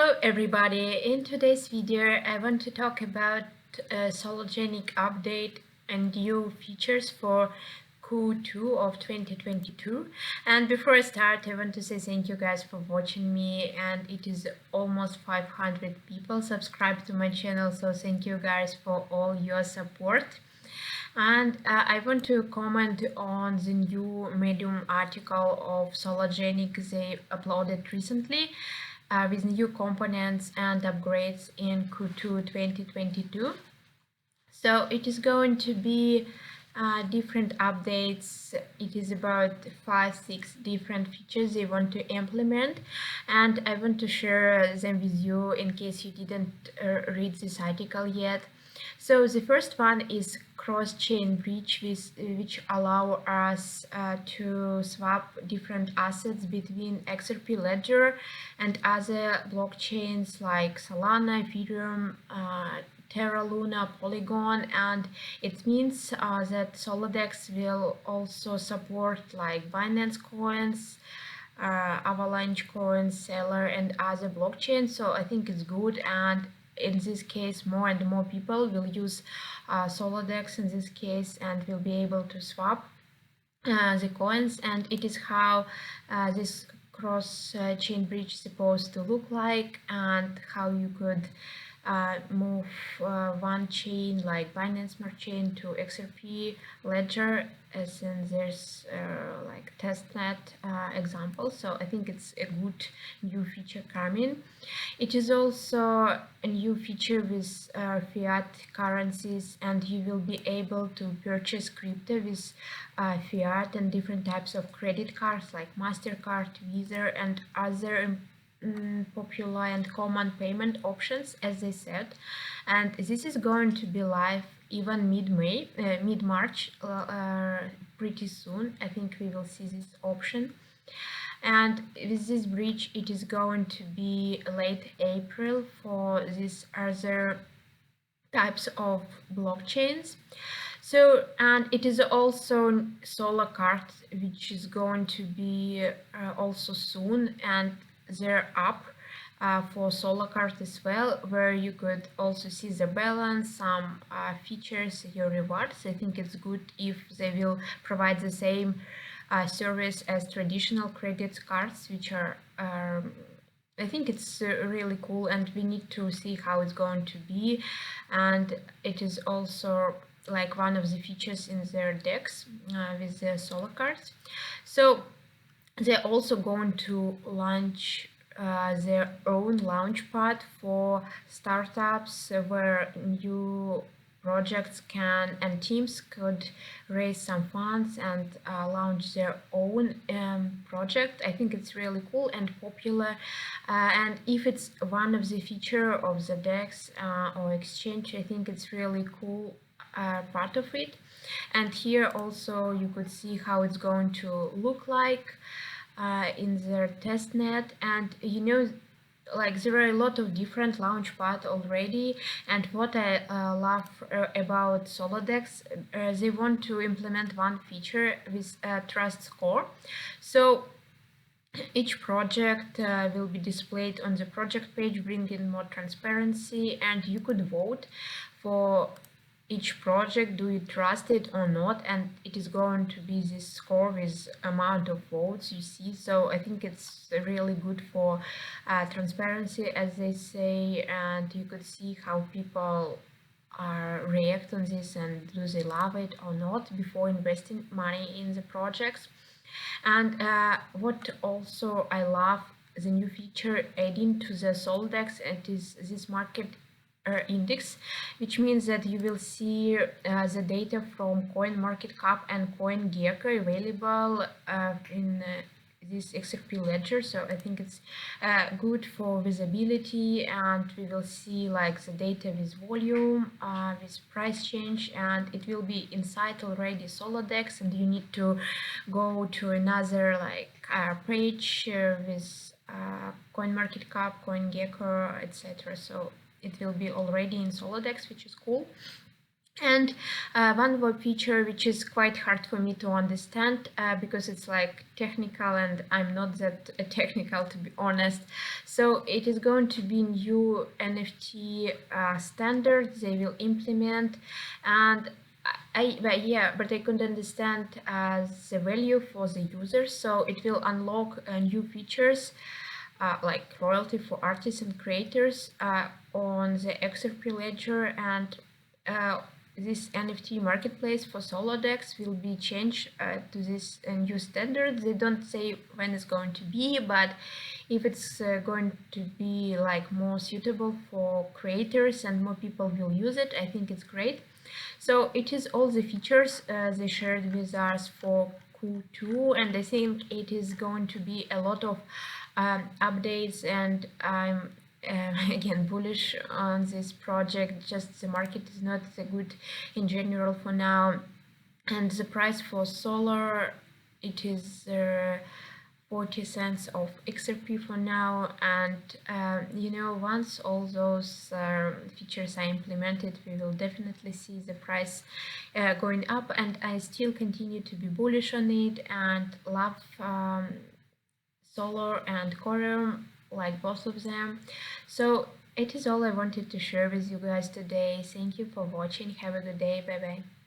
Hello everybody, in today's video I want to talk about Sologenic update and new features for Q2 of 2022. And before I start, I want to say thank you guys for watching me, and it is almost 500 people subscribed to my channel, so thank you guys for all your support. And I want to comment on the new Medium article of Sologenic they uploaded recently with new components and upgrades in Q2 2022. So it is going to be different updates. It is about 5-6 different features they want to implement, and I want to share them with you in case you didn't read this article yet. So the first one is cross-chain bridge, which allow us to swap different assets between XRP Ledger and other blockchains like Solana, Ethereum, Terra Luna, Polygon, and it means that SOLO DEX will also support like BINANCE coins, Avalanche coins, Seller, and other blockchains. So I think it's good, and in this case more and more people will use SOLO DEX in this case and will be able to swap the coins, and it is how this cross-chain bridge is supposed to look like, and how you could move one chain like Binance Smart Chain to XRP Ledger, as in there's like testnet example. So I think it's a good new feature coming. It is also a new feature with fiat currencies, and you will be able to purchase crypto with fiat and different types of credit cards like MasterCard, Visa, and other popular and common payment options, as they said. And this is going to be live even mid-March, pretty soon. I think we will see this option. And with this bridge, it is going to be late April for these other types of blockchains. So, and it is also Solo card, which is going to be also soon, and their app for Solo card as well, where you could also see the balance, some features, your rewards. I think it's good if they will provide the same service as traditional credit cards, which are I think it's really cool, and we need to see how it's going to be. And it is also like one of the features in their DEX with the Solo cards. So they're also going to launch their own Launchpad for startups, where new projects can and teams could raise some funds and launch their own project. I think it's really cool and popular, and if it's one of the feature of the DEX or exchange, I think it's really cool part of it. And here also you could see how it's going to look like in their testnet. And you know, like there are a lot of different Launchpad already, and what I love about Solo DEX, they want to implement one feature with trust score. So each project will be displayed on the project page, bringing more transparency, and you could vote for each project, do you trust it or not, and it is going to be this score with amount of votes you see. So I think it's really good for transparency, as they say, and you could see how people react on this, and do they love it or not before investing money in the projects. And what also I love, the new feature adding to the SOLO DEX, it is this market index, which means that you will see the data from CoinMarketCap and CoinGecko available in this XRP ledger. So I think it's good for visibility, and we will see like the data with volume, with price change, and it will be inside already Solo DEX, and you need to go to another like page with CoinMarketCap, CoinGecko, etc. So it will be already in Solo DEX, which is cool. And one more feature which is quite hard for me to understand because it's like technical and I'm not that technical, to be honest. So it is going to be new NFT standards they will implement, and but I couldn't understand the value for the users. So it will unlock new features like royalty for artists and creators on the XRP ledger, and this NFT marketplace for Solo DEX will be changed to this new standard. They don't say when it's going to be, but if it's going to be like more suitable for creators and more people will use it, I think it's great. So it is all the features they shared with us for Q2, and I think it is going to be a lot of updates, and I'm again bullish on this project. Just the market is not so good in general for now, and the price for solar, it is 40 cents of XRP for now, and you know, once all those features are implemented, we will definitely see the price going up, and I still continue to be bullish on it and love Solar and Coreum, like both of them. So it is all I wanted to share with you guys today. Thank you for watching. Have a good day. Bye bye.